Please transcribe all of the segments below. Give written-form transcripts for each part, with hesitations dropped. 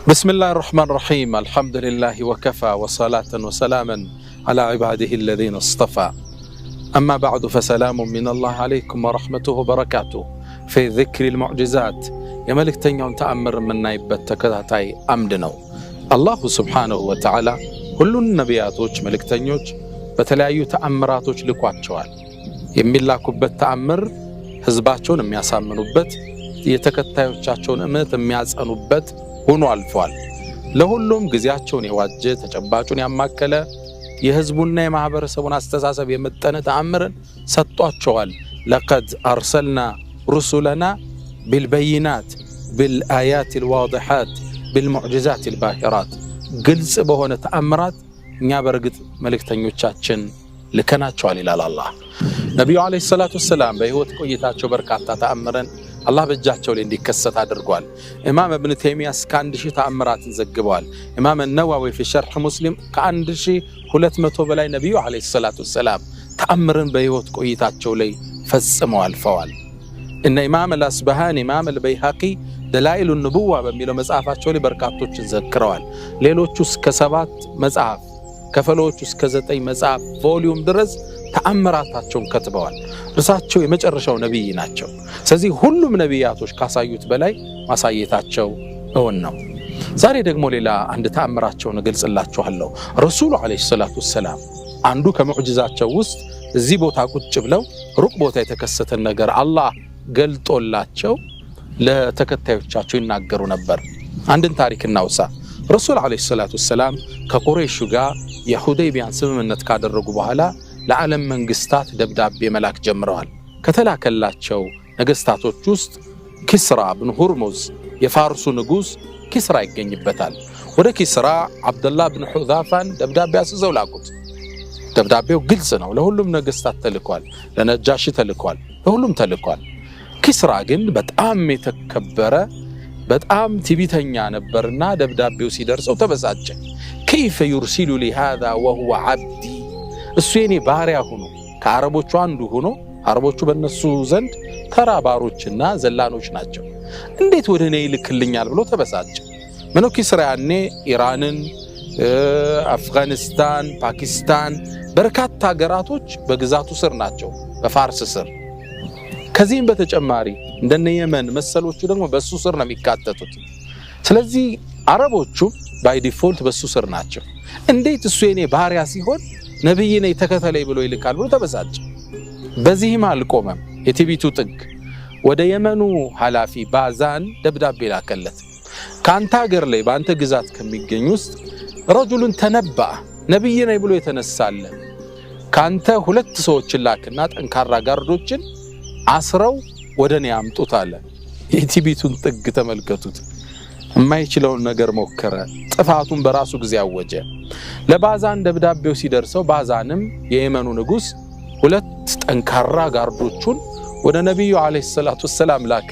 بسم الله الرحمن الرحيم الحمد لله وكفى وصلاة وسلاما على عباده الذين اصطفى أما بعد فسلام من الله عليكم ورحمته وبركاته في ذكر المعجزات يا ملك تنيون تأمر من نايبت تكتاتاي أمدنو الله سبحانه وتعالى كل النبياتوች መልእክተኞች በተለያዩ ተአምራቶች ልኳቸዋል የሚላኩበት ተአምር ህዝባቸውን የሚያሳምኑበት የተከታዮቻቸውን እምነት የሚያጸኑበት ሆኖ አልፏል ለሁሉም ግዚያቸውን የዋጀ ተጨባጩን ያማከለ የህዝቡና የማህበረሰቡን አስተሳሰብ የመጠነ ተአምርን ሰጥቷቸዋል لقد أرسلنا رسلنا بالبينات بالآيات الواضحات بالمعجزات الباهرات ግልጽ በሆነ ተአምራት እኛ በርግጥ መልእክተኞቻችን ልከናቸዋል ይላል አላህ ነብዩ አለይሂ ሰላቱ ሰላም በህይወት ቆይታቸው በርካታ ተአምረን አላህ በእጃቸው ላይ እንዲከሰት አድርጓል ኢማም ኢብኑ ተይሚያ እስከ 1000 ተአምራትን ዘግበዋል ኢማም ነዋዊ في شرح مسلم ከ1200 በላይ ነብዩ አለይሂ ሰላቱ ሰላም ተአምረን በህይወት ቆይታቸው ላይ ፈጽመው አልፈዋል እነ ኢማም አልአስባሃኒ ኢማም አልበይሃቂ دلائل النبوة በሚለው መጽሐፋቸው ላይ በርካቶችን ዘክረዋል ሌሎቹ እስከ 7 መጽሐፍ ከፈሎቹ እስከ 9 መጽሐፍ ቮሊዩም ድረስ ተአምራታቸውን ከትበዋል እርሳቸው የመጨረሻው ነብይ ናቸው ስለዚህ ሁሉም ነብያቶች ካሳዩት በላይ ማሳየታቸው እውን ነው ዛሬ ደግሞ ሌላ አንድ ተአምራቸውን እገልጽላችኋለሁ ረሱሉ አለይሂ ሰላቱ ሰላም አንዱ ከሙዕጂዛቸው ውስጥ እዚህ ቦታ ቁጭ ብለው ሩቅ ቦታ የተከሰተ ነገር አላህ ገልጦላቸው ለተከታዮቻቸው ይናገሩ ነበር አንድን ታሪክ እናውሳ ረሱል አለይሂ ሰላቱ ሰላም ከቁረይሽ ጋር የሁደይቢያን ስምምነት ካደረጉ በኋላ ለዓለም መንግስታት ደብዳቤ መላክ ጀምረዋል ከተላከላቸው ነገስታቶች ውስጥ ኪስራ ብን ሁርሙዝ የፋርሱ ንጉስ ኪስራ ይገኝበታል ወደ ኪስራ አብደላህ ብን ሁዛፋን ደብዳቤ አስዘው ላኩት ደብዳቤው ግልጽ ነው ለሁሉም ነገስታት ተልኳል ለነጃሺ ተልኳል ለሁሉም ተልኳል ኪስራ ግን በጣም የተከበረ በጣም ትዕቢተኛ ነበርና ደብዳቤው ሲደርሰው ተበሳጨ كيف يرسل لي هذا وهو عبدي እሱ የኔ ባሪያ ሆኖ ከአረቦቹ አንዱ ሆኖ አረቦቹ በእነሱ ዘንድ ተራ ባሮችና ዘላኖች ናቸው እንዴት ወደ እኔ ይልክልኛል ብሎ ተበሳጨ ምነው ኪስራ ያኔ ኢራንን አፍጋኒስታን ፓኪስታን በርካታ ሀገራቶች በግዛቱ ስር ናቸው በፋርስ ስር ከዚህም በተጨማሪ እንደነ የመን መሰሎቹ ደግሞ በሱ ስር ነው የሚካተቱት ስለዚህ አረቦቹ ባይ ዲፎልት በሱ ስር ናቸው እንዴት እሱ የኔ ባሪያ ሲሆን ነብይ ነኝ ተከተለኝ ብሎ ይልካል ብሎ ተበሳጨ በዚህም አልቆመም የትዕቢቱ ጥግ ወደ የመኑ ሐላፊ ባዛን ደብዳቤ ላከለት ካንተ ሀገር ላይ ባንተ ግዛት ከሚገኙ ውስጥ ረጁሉን ተነባ ነብይ ነኝ ብሎ የተነሳለ ካንተ ሁለት ሰዎችን ላክና ጠንካራ ጋርዶችን አስረው ወደኔ አምጡት አለ የትዕቢቱን ጥግ ተመልከቱት የማይችለውን ነገር ሞከረ ጥፋቱን በራሱ ጊዜ አወጀ ለባዛን ደብዳቤው ሲደርሰው ባዛንም የየመኑ ንጉስ ሁለት ጠንካራ ጋርዶቹን ወደ ነብዩ አለይሂ ሰላቱ ሰላም ላከ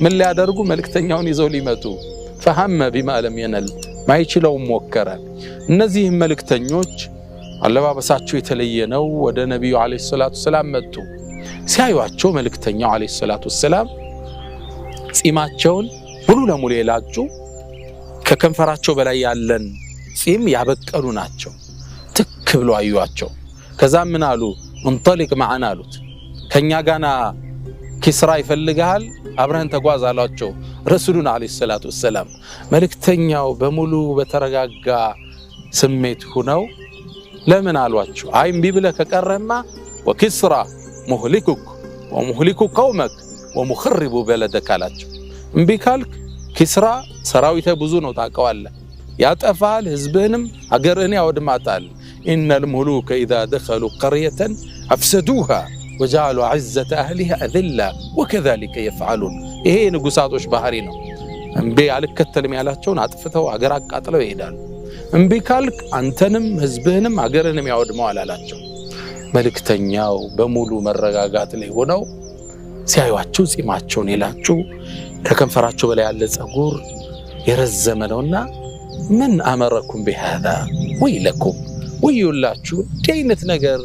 ምን ሊያደርጉ መልእክተኛውን ይዘው ሊመጡ فهم بما لم ينل ማይችለው ሞከረ እነዚህ መልእክተኞች አለባበሳቸው የተለየ ነው ወደ ነብዩ አለይሂ ሰላቱ ሰላም መጡ ሲያዩአቸው መልእክተኛው አለይሂ ሰላቱ ሰላም ጺማቸውን ሙሉ ለሙሉ የላጩ ከከንፈራቸው በላይ ያለን ጺም ያበቀሉ ናቸው ትክ ብሎ አዩአቸው ከዛም ምን አሉ እንطلق معنا አሉት ከኛ ጋና ኪስራ ይፈልጋል አብረን ተጓዝ አሏቸው ረሱሉን አለይሂ ሰላቱ ሰላም መልእክተኛው በሙሉ በተረጋጋ ስሜት ሆነው ለምን አሏቸው አይም ቢብለ ከቀረማ ወኪስራ مهلكك ومهلك قومك ومخرب بلدك አላቸው እምቢ ካልክ ኪስራ ሰራዊተ ብዙ ነው ታቀዋለ ያጠፋል ህዝብህንም ሀገርህን ያወድማታል ان الملوك اذا دخلوا قريه افسدوها وجعلوا عزه اهلها اذله وكذلك يفعلون ይሄ ንጉሳቶች ባህሪ ነው እምቢ አልከተልም ያላቸውን አጥፍተው ሀገር አቃጥለው ይሄዳሉ እምቢ ካልክ አንተንም ህዝብህንም ሀገርህንም ያወድማዋል አላቸው መልእክተኛው በሙሉ መረጋጋት ላይ ሆነው ሲያዩአቸው ጺማቸውን ይላጩ ከከንፈራቸው በላይ ያለ ጸጉር የረዘመ ነውና ምን አመረኩም بهذا ወይለኩም ወይላችሁ ዲነት ነገር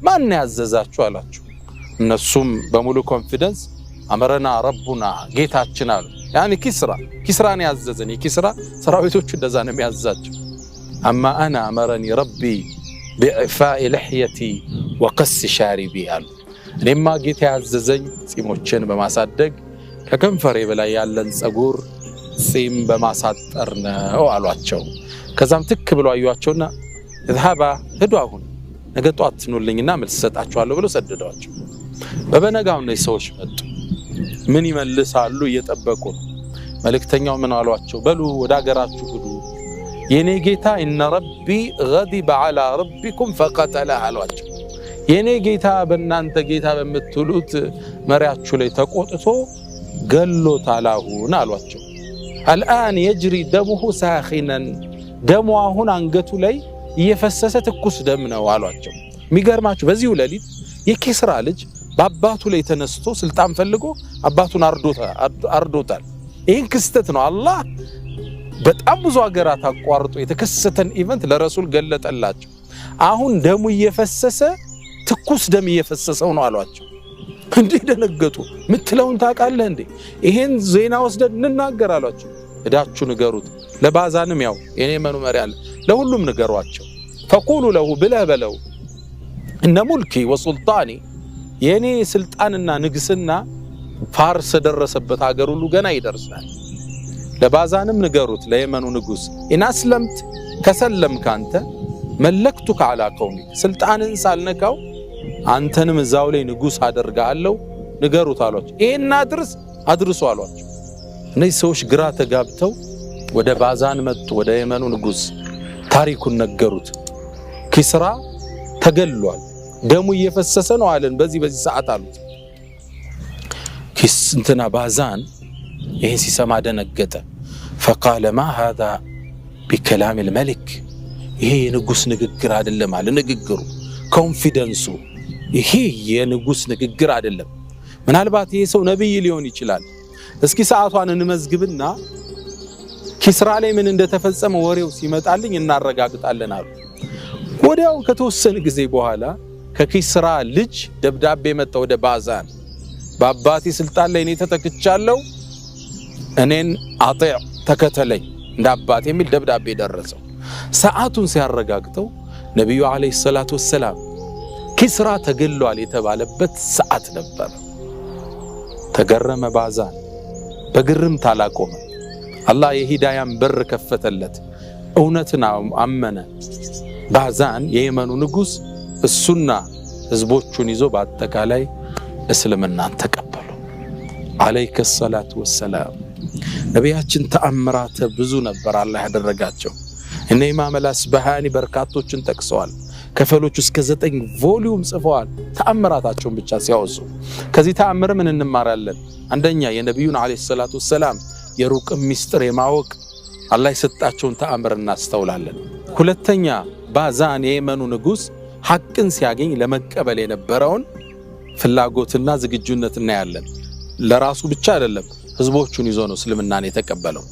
ማን ያዘዛችሁ አላችሁ እነሱም በሙሉ ኮንፊደንስ አመረና ረቡና ጌታችን አሉ يعني كسران يعززني كسرى سراويتوቹ እንደዛ ነው የሚያዛቸው اما انا امرني ربي باعفاء لحيتي وقص شاربي قال እኔማ ጌታ ያዘዘኝ ጺሞችን በማሳደግ ከከንፈሬ በላይ ያለን ጸጉር ጺም በማሳጠር ነው አሏቸው ከዛም ትክ ብለው አዩአቸውና اذهبا ሄዱ አሁን ነገ ጧት ኑልኝና መልስ ሰጣቸዋለሁ ብለው ሰደዷቸው በበነጋው ነው ሰዎች መጡ ምን ይመልሳሉ እየጠበቁ መልእክተኛው ምን አሏቸው በሉ ወደ ሀገራችሁ ሂዱ የኔ ጌታ ان ربي غضب على ربكم فقتله አሏቸው የኔ ጌታ በእናንተ ጌታ በመትሉት መሪያችሁ ላይ ተቆጥቶ ገሎታል አሁን አሏቸው الان يجري دمه ساخنا ደሙ አሁን አንገቱ ላይ እየፈሰሰ ትኩስ ደም ነው አሏቸው ሚገርማችሁ በዚሁ ሌሊት የኪስራ ልጅ በአባቱ ላይ ተነስቶ ስልጣን ፈልጎ አባቱን አርዶታል ይሄን ክስተት ነው አላህ በጣም ብዙ ሀገራት አቋርጦ የተከሰተን ኢቨንት ለረሱል ገለጠላቸው አሁን ደሙ እየፈሰሰ ትኩስ ደም እየፈሰሰው ነው አሏቸው እንዴ ደነገጡ ምትለውን ታቃለህ እንዴ ይሄን ዜና ወስደን እንናገር አሏቸው እዳችሁ ንገሩት ለባዛንም ያው የኔ መኑ መሪ አለ ለሁሉም ንገሯቸው فقولوا له بلا ان ملكي وسلطاني የኔ ስልጣንና ንግስና ፋርስ ደረሰበት ሀገር ሁሉ ገና ይደርሳል ለባዛንም ንገሩት ለየመኑ ንጉስ ان اسلمت كسلم ካንተ መለክቱክ على قومي ስልጣንን ሳልነካው አንተንም እዛው ላይ ንጉስ አደርጋለሁ ንገሩት አሏቸው ይሄን አድርሱ አሏቸው እነዚህ ሰዎች ግራ ተጋብተው ወደ ባዛን መጡ ወደ የመኑ ንጉስ ታሪኩን ነገሩት ኪስራ ተገሏል ደሙ እየፈሰሰ ነው አለን በዚህ ሰዓት አሉት እንትና ባዛን ይሄን ሲሰማ ደነገጠ فقال ما هذا بكلام الملك ይሄ የንጉስ ንግግር አይደለም አለ ንግግሩ ኮንፊደንሱ ይሄ የንጉስ ንግግር አይደለም ምናልባት ይሄ ሰው ነብይ ሊሆን ይችላል እስኪ ሰዓቷን እንመዝግብና ኪስራ ላይ ምን እንደተፈጸመ ወሬው ሲመጣልኝ እናረጋግጣለን አሉ ወዲያው ከተወሰነ ጊዜ በኋላ ከኪስራ ልጅ ደብዳቤ መጣ ወደ ባዛን በአባቴ ስልጣን ላይ እኔ ተተክቻለሁ እኔን አጥዕ ተከተለኝ እንደ አባቴ የሚል ደብዳቤ ደረሰው ሰዓቱን ሲያረጋግጠው ነብዩ አለይሂ ሰላቱ ወሰለም ኪስራ ተገሏል የተባለበት ሰዓት ነበር ተገረመ ባዛን በግርም ታላቆመ አላህ የሂዳያን በር ከፈተለት እውነትን አመነ ባዛን የየመኑ ንጉስ እሱና ህዝቦቹን ይዞ በአጠቃላይ እስልምናን ተቀበሉ አለይከ ሰላቱ ወሰላም ነቢያችን ተአምራተ ብዙ ነበር አላህ ያደረጋቸው እነ ኢማም አልአስባሃኒ በርካቶችን ጠቅሰዋል ከፈሎቹ እስከ 9 ቮሊዩም ጽፈዋል ተአምራታቸውን ብቻ ሲያወሱ ከዚህ ተአምር ምን እንማራለን አንደኛ የነብዩን አለይሂ ሰላቱ ወሰላም የሩቅ ሚስጥር የማወቅ አላህ የሰጣቸውን ተአምር እናስተውላለን ሁለተኛ ባዛን የየመኑ ንጉስ ሐቅን ሲያገኝ ለመቀበል የነበረውን ፍላጎትና ዝግጁነት እናያለን ለራሱ ብቻ አይደለም ህዝቦቹን ይዞ ነው እስልምናን የተቀበለው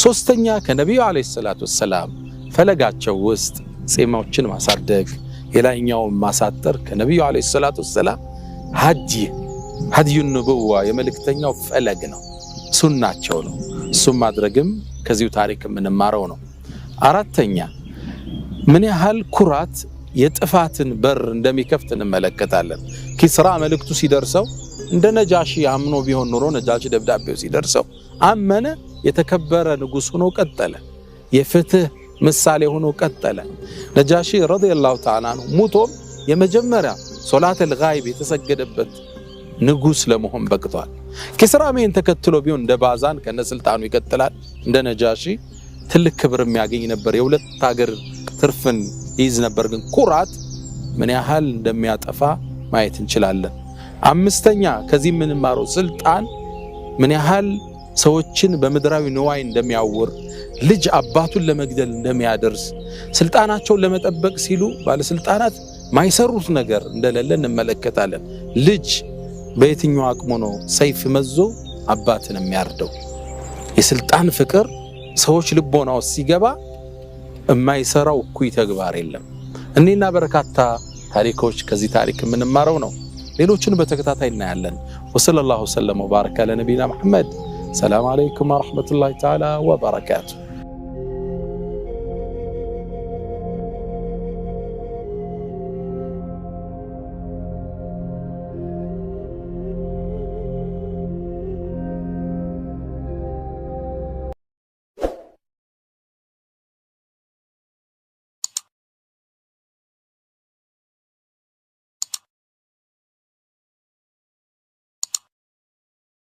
ሶስተኛ ከነብዩ አለይሂ ሰላቱ ወሰላም ፈለጋቸው ውስጥ ጺሞችን ማሳደግ የላይኛው ማሳጠር ከነብዩ አለይሂ ሰላቱ ወሰላም ሀዲዩ ንቡዋ የመልእክተኛው ፈለግ ነው ሱናቸው ነው እሱም ማድረግም ከዚሁ ታሪክ ምንማረው ነው አራተኛ ምን ያህል ኩራት የጥፋትን በር እንደሚከፍት እንመለከታለን ኪስራ መልእክቱ ሲደርሰው እንደ ነጃሺ አምኖ ቢሆን ኖሮ ነጃሺ ደብዳቤው ሲደርሰው አመነ የተከበረ ንጉስ ሆኖ ቀጠለ የፍትህ ምሳሌ ሆኖ ቀጠለ ነጃሺ ረዲየላሁ ተዓላ ነው ሙቶ የመጀመሪያ ሶላተል ጋይብ የተሰገደበት ንጉስ ለመሆን በቅቷል ኪስራ ምን ተከትሎ ቢሆን እንደ ባዛን ከነስልጣኑ ይቀጥላል እንደ ነጃሺ ትልቅ ክብር የሚያገኝ ነበር የሁለት ሀገር ትርፍን ይዝ ነበር ግን ኩራት ምን ያህል እንደሚያጠፋ ማየት እንችላለን አምስተኛ ከዚህ ምን ማረው ስልጣን ምን ያህል ሰዎችን በመድራዊ ንዋይ እንደሚያወር ልጅ አባቱን ለመግደል እንደሚያደርስ ስልጣናቸውን ለመጠበቅ ሲሉ ባለስልጣናት ማይሰሩት ነገር እንደሌለ እንመለከታለን ልጅ በየትኛው አቅሙ ነው ሰይፍ መዞ አባትን የሚያርደው የስልጣን ፍቅር ሰዎች ልቦናው ሲገባ የማይሰራው እኩይ ተግባር የለም እኔና በርካታ ታሪኮች ከዚህ ታሪክ ምንማረው ነው ሌሎችን በተከታታይ እናያለን ወሰለላሁ ዐለይሂ ወሰለም ወባረከ ለነቢና መሐመድ السلام عليكم ورحمة الله تعالى وبركاته.